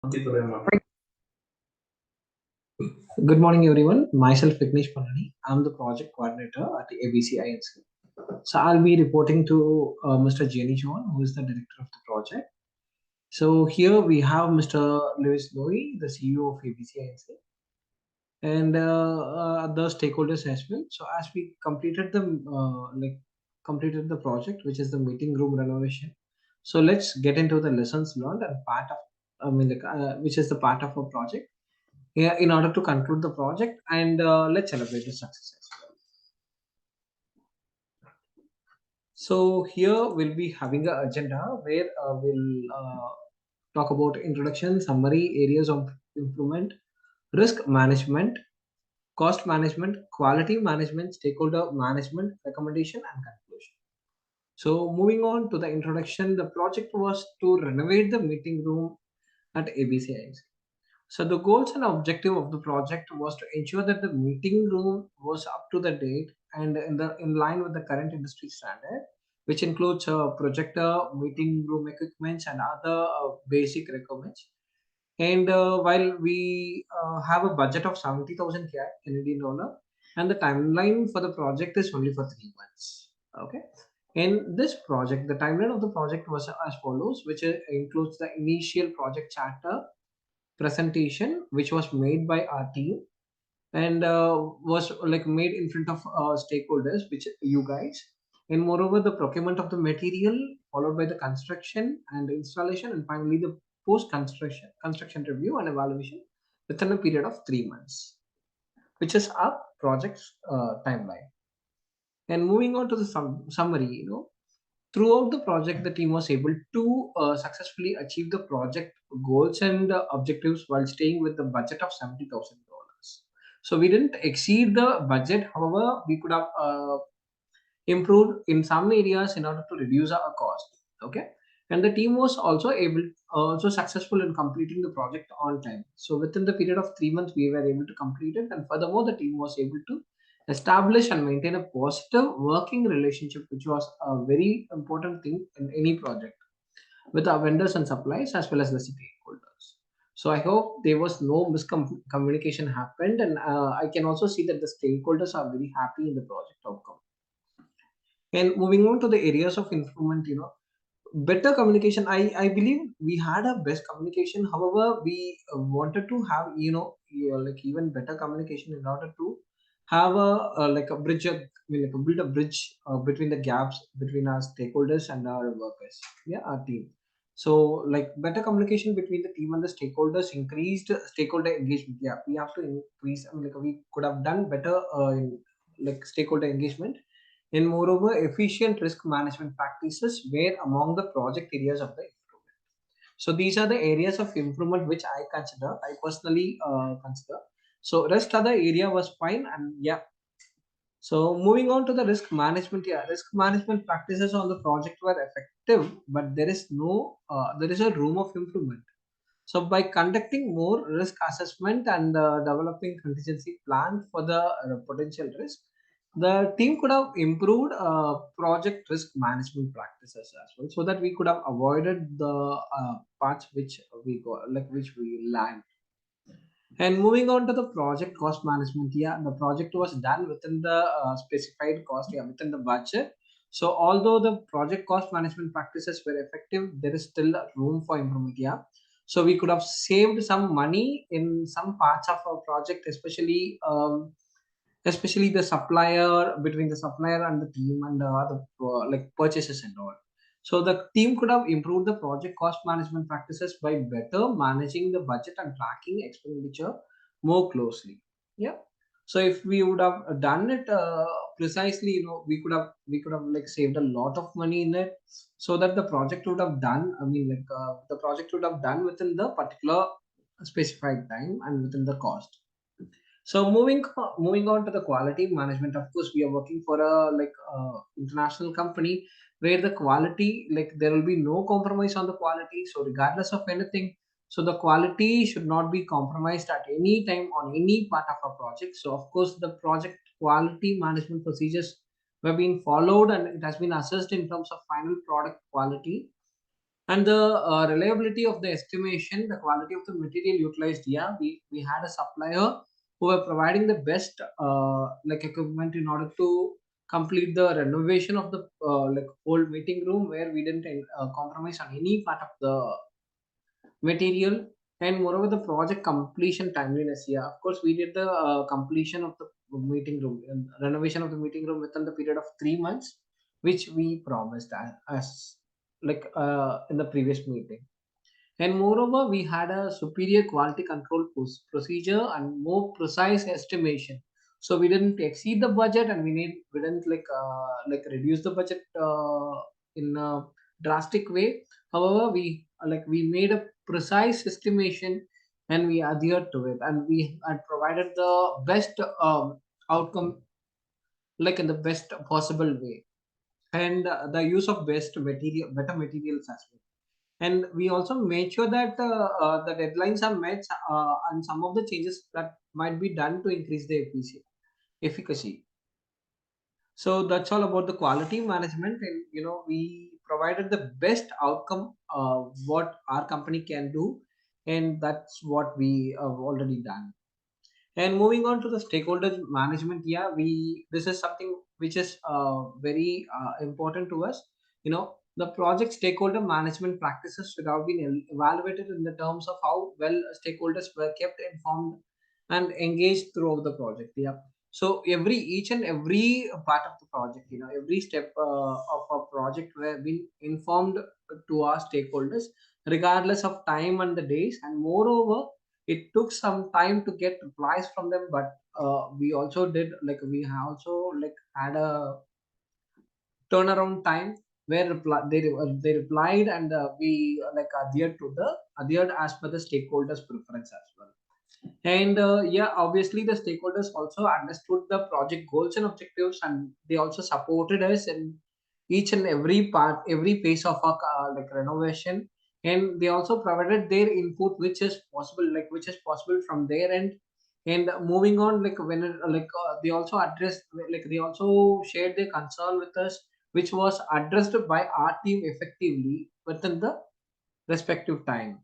Good morning, everyone. Myself, Vignesh Palani. I'm the project coordinator at ABC INC. So I'll be reporting to Mr. Jenny John, who is the director of the project. So here we have Mr. Lewis Lowy, the CEO of ABC INC, and the stakeholders as well. So as we completed the project, which is the meeting room renovation. So let's get into the lessons learned and part of, which is the part of our project, yeah, in order to conclude the project, and let's celebrate the success as well. So here we'll be having an agenda where we'll talk about introduction, summary, areas of improvement, risk management, cost management, quality management, stakeholder management, recommendation, and conclusion. So moving on to the introduction, the project was to renovate the meeting room at ABCIC. So the goals and objective of the project was to ensure that the meeting room was up to the date and in line with the current industry standard, which includes projector, meeting room equipments, and other basic requirements. And while we have a budget of 70,000 Canadian dollar, and the timeline for the project is only for 3 months. Okay. In this project, the timeline of the project was as follows, which includes the initial project charter presentation which was made by our team and was like made in front of stakeholders, which you guys, and moreover the procurement of the material, followed by the construction and installation, and finally the post construction review and evaluation within a period of 3 months, which is our project's timeline. And moving on to the summary, throughout the project, the team was able to successfully achieve the project goals and objectives while staying with the budget of $70,000. So we didn't exceed the budget. However, we could have improved in some areas in order to reduce our cost. Okay, and the team was also successful in completing the project on time. So within the period of 3 months, we were able to complete it, and furthermore, the team was able to establish and maintain a positive working relationship, which was a very important thing in any project with our vendors and suppliers as well as the stakeholders. So I hope there was no miscommunication happened, and I can also see that the stakeholders are very happy in the project outcome. And moving on to the areas of improvement, better communication. I believe we had a best communication. However, we wanted to have, like even better communication in order to have like a bridge, like build a bridge between the gaps between our stakeholders and our workers. Yeah, our team. So like better communication between the team and the stakeholders, increased stakeholder engagement. Yeah, we have to increase. Like we could have done better in like stakeholder engagement, and moreover, efficient risk management practices were among the project areas of the improvement. So these are the areas of improvement which I personally consider. So rest other area was fine, and yeah. So moving on to the risk management, yeah, risk management practices on the project were effective, but there is a room of improvement. So by conducting more risk assessment and developing contingency plan for the potential risk, the team could have improved project risk management practices as well, so that we could have avoided the parts which we go like which we land. And moving on to the project cost management, yeah, the project was done within the specified cost, yeah, within the budget. So although the project cost management practices were effective, there is still room for improvement, yeah. So we could have saved some money in some parts of our project, especially the supplier, between the supplier and the team, and the like purchases and all. So the team could have improved the project cost management practices by better managing the budget and tracking expenditure more closely. Yeah. So if we would have done it precisely, we could have like saved a lot of money in it, so that the project would have done. The project would have done within the particular specified time and within the cost. So moving on to the quality management, of course, we are working for a international company where the quality, like there will be no compromise on the quality. So regardless of anything, so the quality should not be compromised at any time on any part of a project. So of course, the project quality management procedures have been followed, and it has been assessed in terms of final product quality. And the reliability of the estimation, the quality of the material utilized. Yeah, we had a supplier who were providing the best like equipment in order to complete the renovation of the like old meeting room, where we didn't compromise on any part of the material. And moreover, the project completion timeliness. Yeah, of course, we did the completion of the meeting room and renovation of the meeting room within the period of 3 months, which we promised as like in the previous meeting. And moreover, we had a superior quality control procedure and more precise estimation. So we didn't exceed the budget, and we didn't like reduce the budget in a drastic way. However, we made a precise estimation, and we adhered to it, and we had provided the best outcome, like in the best possible way. And the use of better materials as well. And we also made sure that the deadlines are met, and some of the changes that might be done to increase the efficacy. So that's all about the quality management. And we provided the best outcome what our company can do, and that's what we have already done. And moving on to the stakeholder management, yeah, we this is something which is very important to us. The project stakeholder management practices should have been evaluated in the terms of how well stakeholders were kept informed and engaged throughout the project. Yeah. So each and every part of the project, every step of a project were being informed to our stakeholders, regardless of time and the days. And moreover, it took some time to get replies from them, but we also did like we have also like had a turnaround time where they replied, and we like adhered as per the stakeholders preference as well. And yeah, obviously the stakeholders also understood the project goals and objectives, and they also supported us in each and every part, every phase of our like renovation. And they also provided their input, which is possible from their end. And moving on, like they also addressed, like they also shared their concern with us, which was addressed by our team effectively within the respective time.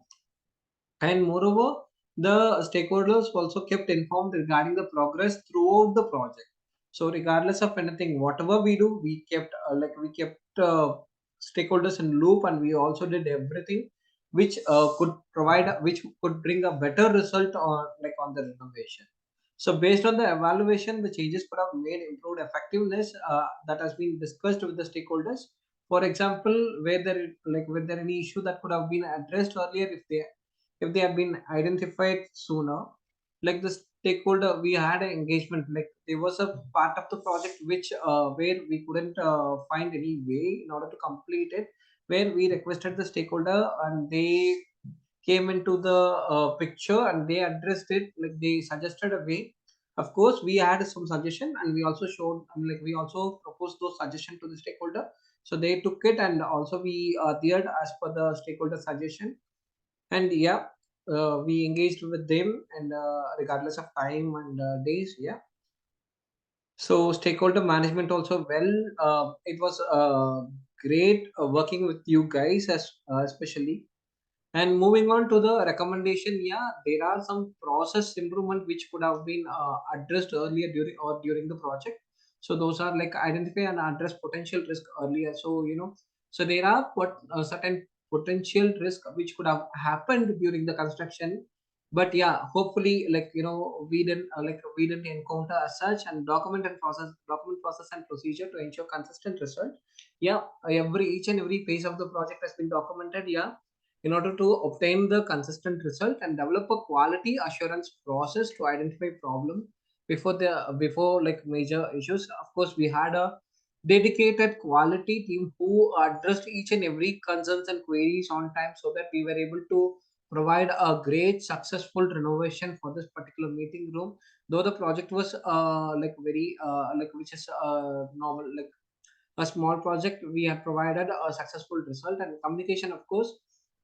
And moreover, the stakeholders also kept informed regarding the progress throughout the project. So regardless of anything, whatever we do, we kept stakeholders in loop, and we also did everything which could bring a better result on the renovation. So based on the evaluation, the changes could have made improved effectiveness that has been discussed with the stakeholders. For example, were there any issue that could have been addressed earlier, if they have been identified sooner. Like the stakeholder, we had an engagement, like there was a part of the project which where we couldn't find any way in order to complete it, where we requested the stakeholder, and they came into the picture, and they addressed it, like they suggested a way. Of course, we had some suggestion, and we also showed, we also proposed those suggestions to the stakeholder. So they took it, and also we adhered as per the stakeholder suggestion. And yeah, we engaged with them, and regardless of time and days. Yeah. So stakeholder management also, well, it was great working with you guys, as especially. And moving on to the recommendation, yeah, there are some process improvement which could have been addressed earlier during the project. So those are like identify and address potential risk earlier. So so there are what certain potential risk which could have happened during the construction. But yeah, hopefully, we didn't encounter as such. And document process and procedure to ensure consistent result. Yeah, every each and every phase of the project has been documented. Yeah, in order to obtain the consistent result, and develop a quality assurance process to identify problem before like major issues. Of course, we had a dedicated quality team who addressed each and every concerns and queries on time, so that we were able to provide a great successful renovation for this particular meeting room. Though the project was very which is normal, like a small project, we have provided a successful result. And communication, of course,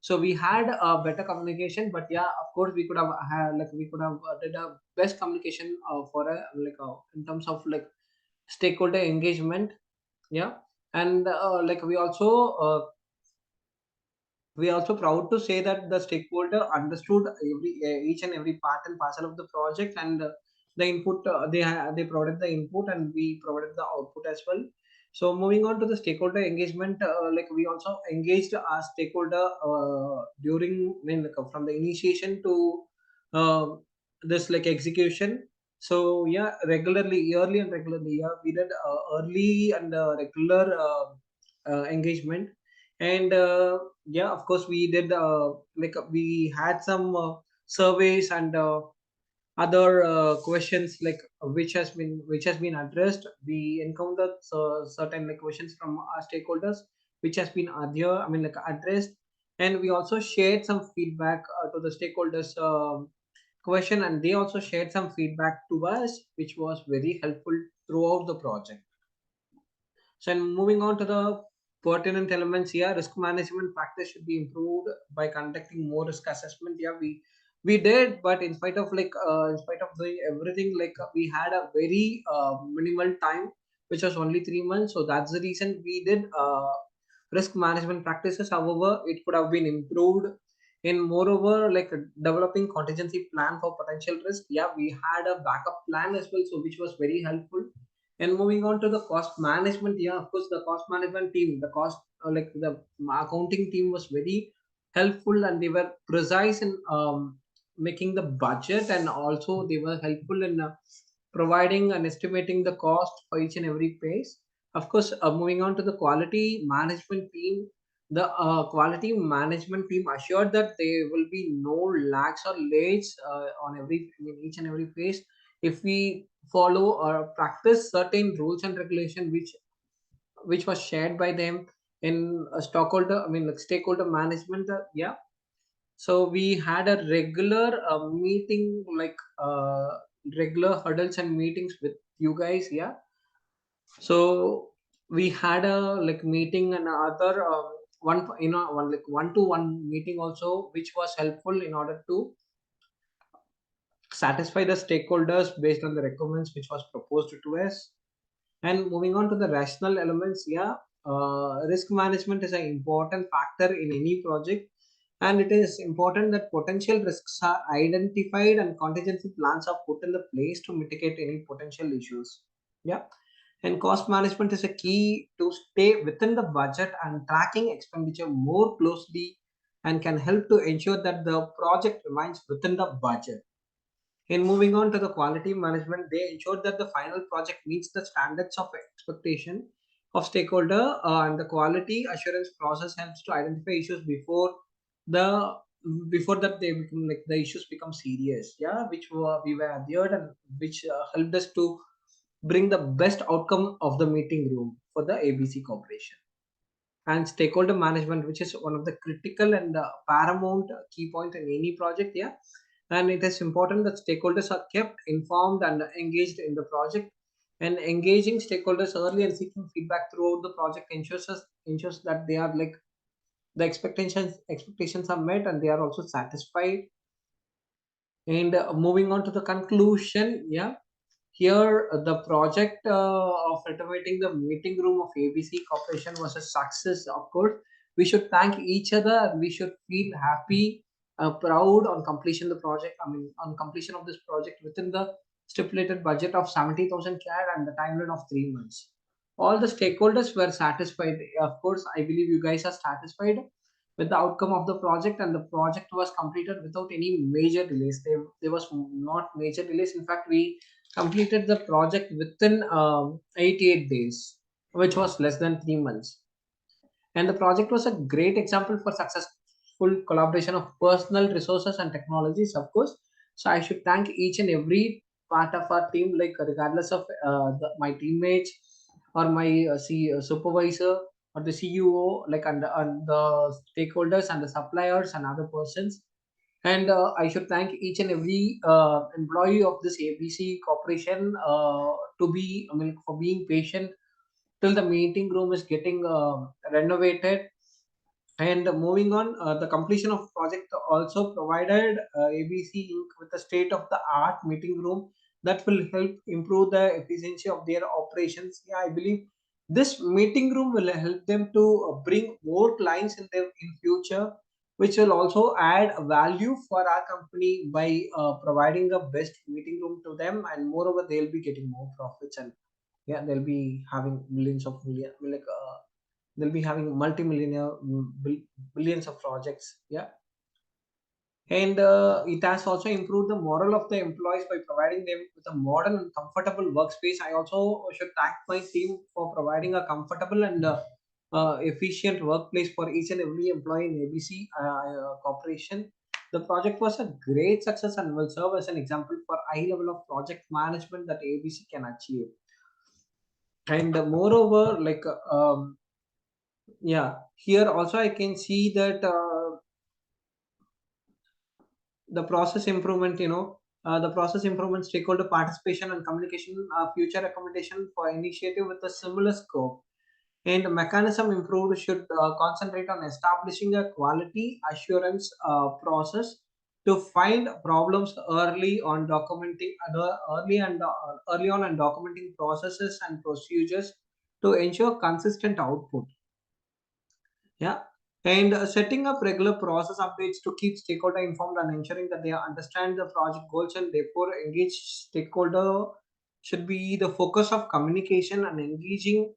so we had a better communication. But yeah, of course, we could have did a best communication for a in terms of like stakeholder engagement. Yeah. And we also We are also proud to say that the stakeholder understood each and every part and parcel of the project, and the input they provided the input and we provided the output as well. So moving on to the stakeholder engagement, like we also engaged our stakeholder during, I mean, like, from the initiation to uh, this like execution. So yeah, regularly, yearly and regularly, yeah, we did early and regular engagement. And yeah, of course we did we had some surveys and other questions like which has been addressed. We encountered certain like questions from our stakeholders which has been addressed, and we also shared some feedback to the stakeholders question, and they also shared some feedback to us which was very helpful throughout the project. So, and moving on to the pertinent elements here, risk management practice should be improved by conducting more risk assessment. Yeah, we did, but in spite of doing everything, we had a very minimal time, which was only 3 months. So that's the reason we did risk management practices. However, it could have been improved. In moreover, developing contingency plan for potential risk. Yeah, we had a backup plan as well, so which was very helpful. And moving on to the cost management, yeah, of course, the cost management team, the cost, the accounting team was very helpful, and they were precise in making the budget, and also they were helpful in providing and estimating the cost for each and every phase. Of course, moving on to the quality management team, the quality management team assured that there will be no lags or lates on each and every phase if we follow or practice certain rules and regulation which was shared by them in a stakeholder management. Yeah, so we had a regular meeting, regular hurdles and meetings with you guys. Yeah, so we had a meeting and other one to one meeting also, which was helpful in order to satisfy the stakeholders based on the requirements which was proposed to us. And moving on to the rational elements, yeah, risk management is an important factor in any project, and it is important that potential risks are identified and contingency plans are put in the place to mitigate any potential issues. Yeah, and cost management is a key to stay within the budget and tracking expenditure more closely, and can help to ensure that the project remains within the budget. In moving on to the quality management, they ensure that the final project meets the standards of expectation of stakeholder, and the quality assurance process helps to identify issues the before that they become the issues become serious. Yeah, we were adhered, and which helped us to bring the best outcome of the meeting room for the ABC Corporation. And stakeholder management, which is one of the critical and paramount key point in any project. Yeah, and it is important that stakeholders are kept informed and engaged in the project, and engaging stakeholders early and seeking feedback throughout the project ensures that they are the expectations are met, and they are also satisfied. And moving on to the conclusion, yeah, here, the project of renovating the meeting room of ABC Corporation was a success. Of course, we should thank each other, and we should feel happy, proud on completion of the project. I mean, on completion of this project within the stipulated budget of 70,000 CAD and the timeline of 3 months. All the stakeholders were satisfied. Of course, I believe you guys are satisfied with the outcome of the project, and the project was completed without any major delays. There was not major delays. In fact, we completed the project within 88 days, which was less than 3 months. And the project was a great example for successful collaboration of personal resources and technologies, of course. So I should thank each and every part of our team, like regardless of my teammates or my supervisor or the CEO, and the stakeholders and the suppliers and other persons. And I should thank each and every employee of this ABC Corporation for being patient till the meeting room is getting renovated. And moving on, the completion of project also provided ABC Inc. with a state-of-the-art meeting room that will help improve the efficiency of their operations. Yeah, I believe this meeting room will help them to bring more clients in future, which will also add value for our company by providing a best meeting room to them, and moreover they'll be getting more profits, and yeah, they'll be having millions of million like they'll be having multi-millionaire billions of projects. Yeah. And it has also improved the moral of the employees by providing them with a modern and comfortable workspace. I also should thank my team for providing a comfortable and efficient workplace for each and every employee in ABC corporation. The project was a great success and will serve as an example for high level of project management that ABC can achieve. And moreover, like yeah, here also I can see that the process improvement, the process improvement, stakeholder participation and communication, future recommendation for initiative with a similar scope and mechanism improved should concentrate on establishing a quality assurance process to find problems early on and documenting processes and procedures to ensure consistent output. Yeah. And setting up regular process updates to keep stakeholder informed and ensuring that they understand the project goals and therefore engage stakeholder should be the focus of communication, and engaging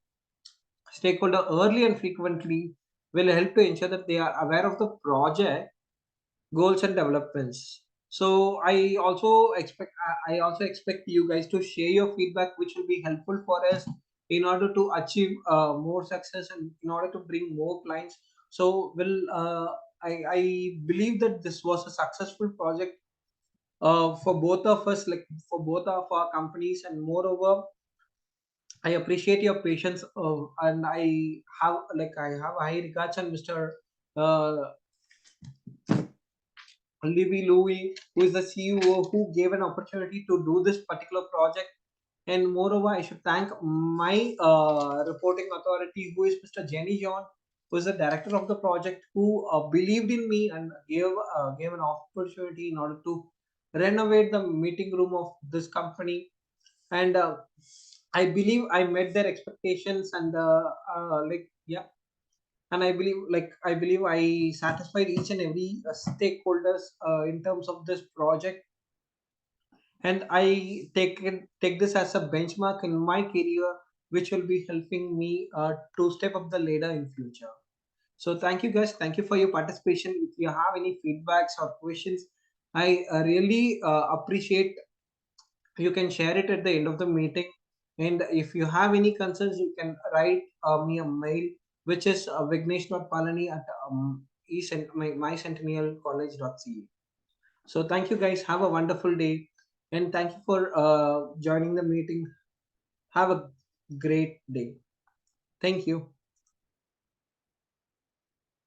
stakeholder early and frequently will help to ensure that they are aware of the project goals and developments. So I also expect you guys to share your feedback, which will be helpful for us in order to achieve more success and in order to bring more clients. So will I believe that this was a successful project for both of us, like for both of our companies, and moreover, I appreciate your patience, and I have high regards on Mr. Uh, Livy Louis, who is the CEO, who gave an opportunity to do this particular project. And moreover, I should thank my reporting authority, who is Mr. Jenny John, who is the director of the project, who believed in me and gave an opportunity in order to renovate the meeting room of this company. And I believe I met their expectations, and like yeah, and I believe I satisfied each and every stakeholders in terms of this project, and I take this as a benchmark in my career, which will be helping me to step up the ladder in future. So thank you guys, thank you for your participation. If you have any feedbacks or questions, I really appreciate, you can share it at the end of the meeting. And if you have any concerns, you can write me a mail, which is vignesh.palani at mycentennialcollege.ca. So thank you guys, have a wonderful day, and thank you for joining the meeting. Have a great day. Thank you.